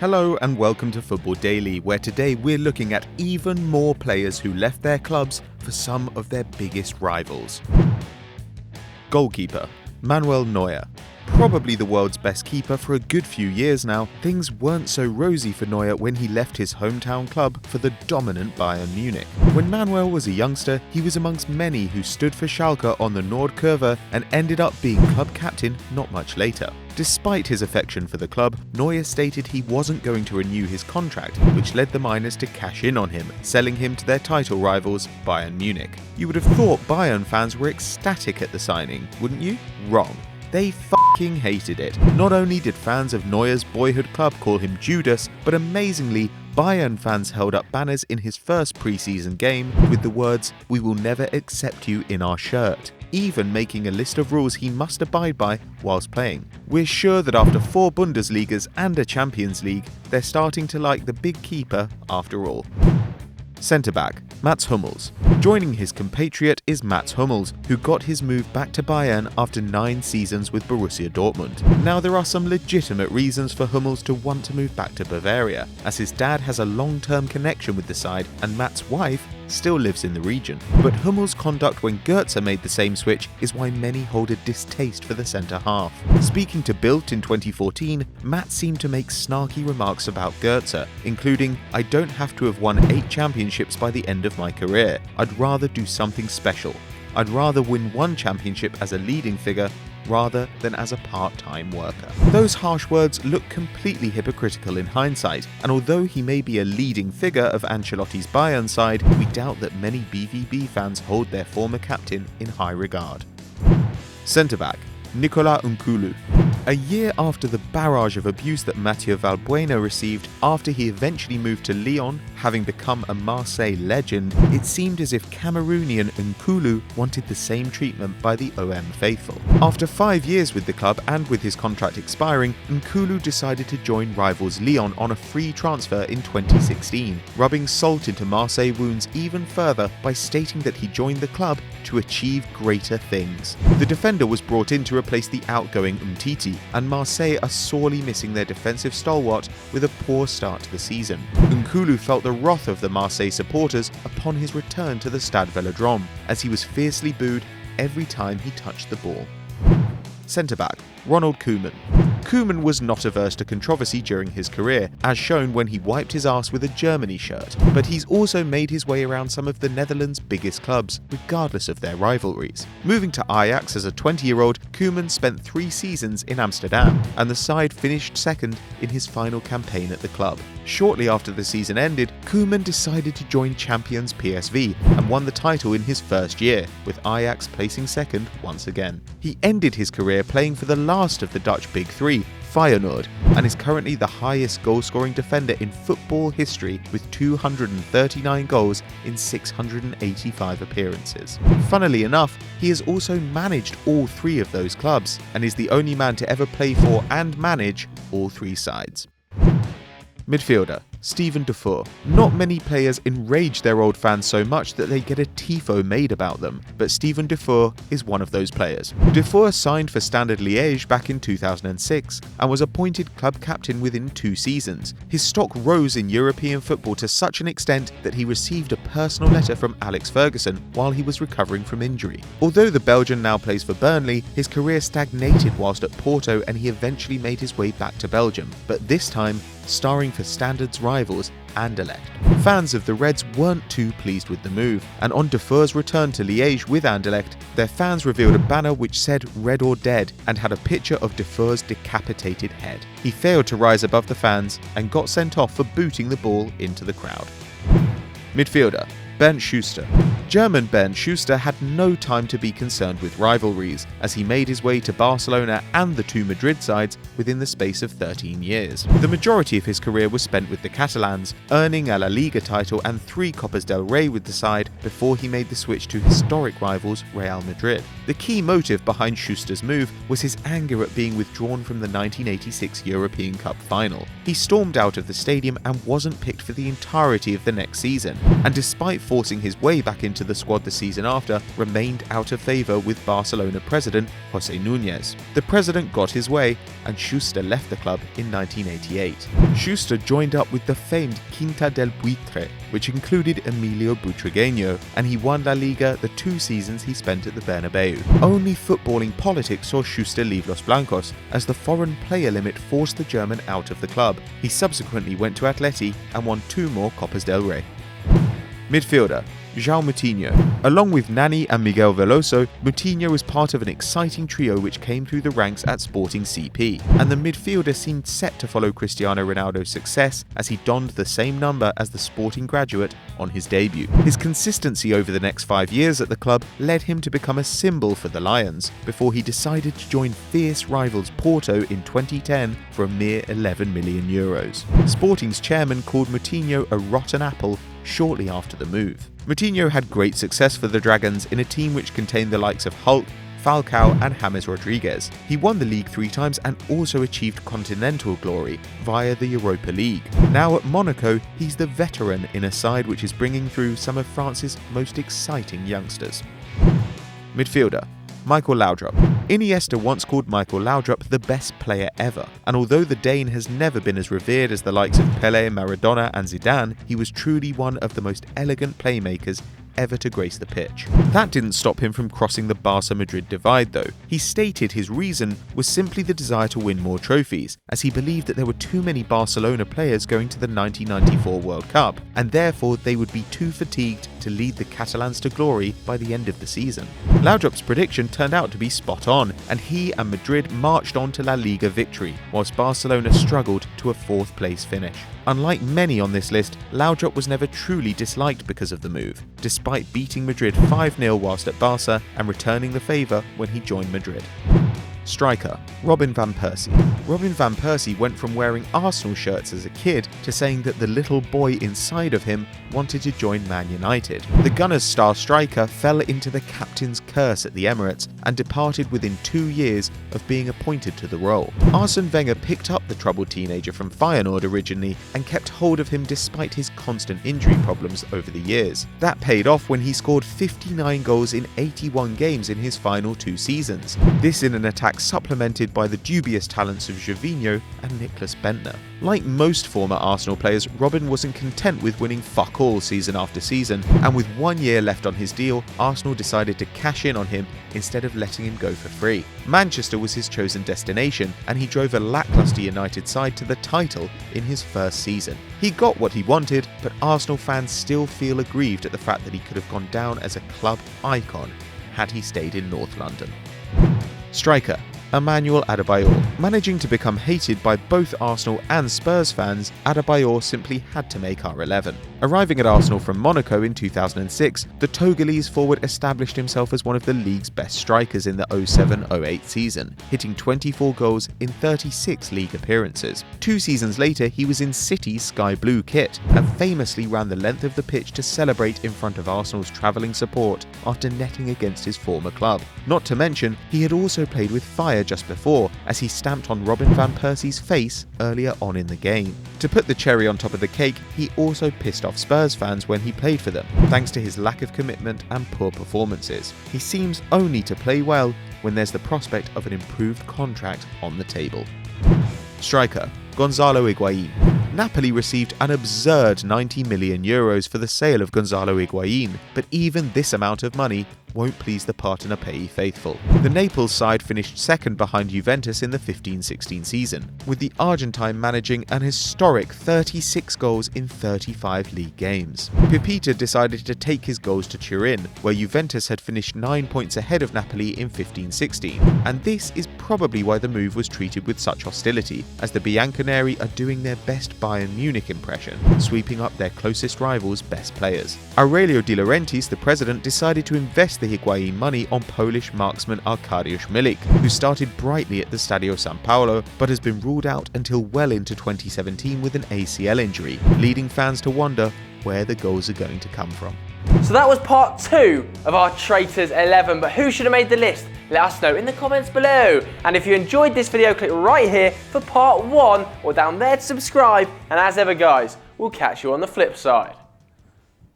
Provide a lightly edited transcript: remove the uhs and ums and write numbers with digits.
Hello and welcome to Football Daily, where today we're looking at even more players who left their clubs for some of their biggest rivals. Goalkeeper Manuel Neuer. Probably the world's best keeper for a good few years now, things weren't so rosy for Neuer when he left his hometown club for the dominant Bayern Munich. When Manuel was a youngster, he was amongst many who stood for Schalke on the Nordkurve and ended up being club captain not much later. Despite his affection for the club, Neuer stated he wasn't going to renew his contract, which led the Miners to cash in on him, selling him to their title rivals, Bayern Munich. You would have thought Bayern fans were ecstatic at the signing, wouldn't you? Wrong. They fucking hated it. Not only did fans of Neuer's boyhood club call him Judas, but amazingly, Bayern fans held up banners in his first pre-season game with the words, "We will never accept you in our shirt," even making a list of rules he must abide by whilst playing. We're sure that after 4 Bundesligas and a Champions League, they're starting to like the big keeper after all. Centre-back Mats Hummels. Joining his compatriot is Mats Hummels, who got his move back to Bayern after 9 seasons with Borussia Dortmund. Now there are some legitimate reasons for Hummels to want to move back to Bavaria, as his dad has a long-term connection with the side and Mats' wife still lives in the region. But Hummels' conduct when Goetze made the same switch is why many hold a distaste for the centre-half. Speaking to Bild in 2014, Matt seemed to make snarky remarks about Goetze, including, "I don't have to have won 8 championships by the end of my career. I'd rather do something special. I'd rather win 1 championship as a leading figure rather than as a part-time worker." Those harsh words look completely hypocritical in hindsight, and although he may be a leading figure of Ancelotti's Bayern side, we doubt that many BVB fans hold their former captain in high regard. Centre-back Nicolas Nkulu. A year after the barrage of abuse that Mathieu Valbuena received after he eventually moved to Lyon, having become a Marseille legend, it seemed as if Cameroonian Nkulu wanted the same treatment by the OM faithful. After 5 years with the club and with his contract expiring, Nkulu decided to join rivals Lyon on a free transfer in 2016, rubbing salt into Marseille wounds even further by stating that he joined the club to achieve greater things. The defender was brought in to replace the outgoing Umtiti, and Marseille are sorely missing their defensive stalwart with a poor start to the season. Nkulu felt the wrath of the Marseille supporters upon his return to the Stade Velodrome, as he was fiercely booed every time he touched the ball. Centre-back Ronald Koeman. Koeman was not averse to controversy during his career, as shown when he wiped his ass with a Germany shirt, but he's also made his way around some of the Netherlands' biggest clubs, regardless of their rivalries. Moving to Ajax as a 20-year-old, Koeman spent 3 seasons in Amsterdam, and the side finished second in his final campaign at the club. Shortly after the season ended, Koeman decided to join champions PSV and won the title in his first year, with Ajax placing second once again. He ended his career playing for the last of the Dutch Big Three, Feyenoord, and is currently the highest goal-scoring defender in football history with 239 goals in 685 appearances. Funnily enough, he has also managed all 3 of those clubs, and is the only man to ever play for and manage all 3 sides. Midfielder Steven Defour. Not many players enrage their old fans so much that they get a tifo made about them, but Steven Defour is one of those players. Defour signed for Standard Liège back in 2006 and was appointed club captain within 2 seasons. His stock rose in European football to such an extent that he received a personal letter from Alex Ferguson while he was recovering from injury. Although the Belgian now plays for Burnley, his career stagnated whilst at Porto and he eventually made his way back to Belgium, but this time starring for Standard's rivals Anderlecht. Fans of the Reds weren't too pleased with the move, and on Defour's return to Liège with Anderlecht, their fans revealed a banner which said "Red or Dead" and had a picture of Defour's decapitated head. He failed to rise above the fans and got sent off for booting the ball into the crowd. Midfielder Ben Shuster. German Ben Schuster had no time to be concerned with rivalries, as he made his way to Barcelona and the 2 Madrid sides within the space of 13 years. The majority of his career was spent with the Catalans, earning a La Liga title and 3 Copas del Rey with the side before he made the switch to historic rivals Real Madrid. The key motive behind Schuster's move was his anger at being withdrawn from the 1986 European Cup final. He stormed out of the stadium and wasn't picked for the entirety of the next season, and despite forcing his way back into to the squad the season after remained out of favour with Barcelona president José Núñez. The president got his way, and Schuster left the club in 1988. Schuster joined up with the famed Quinta del Buitre, which included Emilio Butragueño, and he won La Liga the 2 seasons he spent at the Bernabeu. Only footballing politics saw Schuster leave Los Blancos, as the foreign player limit forced the German out of the club. He subsequently went to Atleti and won 2 more Copas del Rey. Midfielder João Moutinho. Along with Nani and Miguel Veloso, Moutinho was part of an exciting trio which came through the ranks at Sporting CP, and the midfielder seemed set to follow Cristiano Ronaldo's success as he donned the same number as the Sporting graduate on his debut. His consistency over the next 5 years at the club led him to become a symbol for the Lions, before he decided to join fierce rivals Porto in 2010 for a mere €11 million. Sporting's chairman called Moutinho a rotten apple shortly after the move. Moutinho had great success for the Dragons in a team which contained the likes of Hulk, Falcao and James Rodriguez. He won the league 3 times and also achieved continental glory via the Europa League. Now at Monaco, he's the veteran in a side which is bringing through some of France's most exciting youngsters. Midfielder Michael Laudrup. Iniesta once called Michael Laudrup the best player ever, and although the Dane has never been as revered as the likes of Pelé, Maradona and Zidane, he was truly one of the most elegant playmakers ever to grace the pitch. That didn't stop him from crossing the Barca-Madrid divide though. He stated his reason was simply the desire to win more trophies, as he believed that there were too many Barcelona players going to the 1994 World Cup, and therefore they would be too fatigued to lead the Catalans to glory by the end of the season. Laudrup's prediction turned out to be spot on, and he and Madrid marched on to La Liga victory, whilst Barcelona struggled to a 4th place finish. Unlike many on this list, Laudrup was never truly disliked because of the move, despite beating Madrid 5-0 whilst at Barca and returning the favour when he joined Madrid. Striker Robin van Persie. Robin van Persie went from wearing Arsenal shirts as a kid to saying that the little boy inside of him wanted to join Man United. The Gunners' star striker fell into the captain's curse at the Emirates and departed within 2 years of being appointed to the role. Arsene Wenger picked up the troubled teenager from Feyenoord originally and kept hold of him despite his constant injury problems over the years. That paid off when he scored 59 goals in 81 games in his final 2 seasons. This in an attack supplemented by the dubious talents of Gervinho and Nicklas Bendtner. Like most former Arsenal players, Robin wasn't content with winning fuck all season after season, and with 1 year left on his deal, Arsenal decided to cash in on him instead of letting him go for free. Manchester was his chosen destination, and he drove a lacklustre United side to the title in his first season. He got what he wanted, but Arsenal fans still feel aggrieved at the fact that he could have gone down as a club icon had he stayed in North London. Striker Emmanuel Adebayor. Managing to become hated by both Arsenal and Spurs fans, Adebayor simply had to make R11. Arriving at Arsenal from Monaco in 2006, the Togolese forward established himself as one of the league's best strikers in the 07-08 season, hitting 24 goals in 36 league appearances. 2 seasons later, he was in City's sky blue kit and famously ran the length of the pitch to celebrate in front of Arsenal's travelling support after netting against his former club. Not to mention, he had also played with fire just before, as he stamped on Robin van Persie's face earlier on in the game. To put the cherry on top of the cake, he also pissed off Spurs fans when he played for them, thanks to his lack of commitment and poor performances. He seems only to play well when there's the prospect of an improved contract on the table. Striker Gonzalo Higuain. Napoli received an absurd €90 million for the sale of Gonzalo Higuain, but even this amount of money won't please the Partenopei faithful. The Naples side finished second behind Juventus in the 15-16 season, with the Argentine managing an historic 36 goals in 35 league games. Pepita decided to take his goals to Turin, where Juventus had finished 9 points ahead of Napoli in 15-16, and this is probably why the move was treated with such hostility, as the Bianconeri are doing their best Bayern Munich impression, sweeping up their closest rivals' best players. Aurelio De Laurentiis, the president, decided to invest the Higuain money on Polish marksman Arkadiusz Milik, who started brightly at the Stadio San Paolo but has been ruled out until well into 2017 with an ACL injury, leading fans to wonder where the goals are going to come from. So that was part 2 of our Traitors 11, but who should have made the list? Let us know in the comments below. And if you enjoyed this video, click right here for part 1 or down there to subscribe. And as ever guys, we'll catch you on the flip side.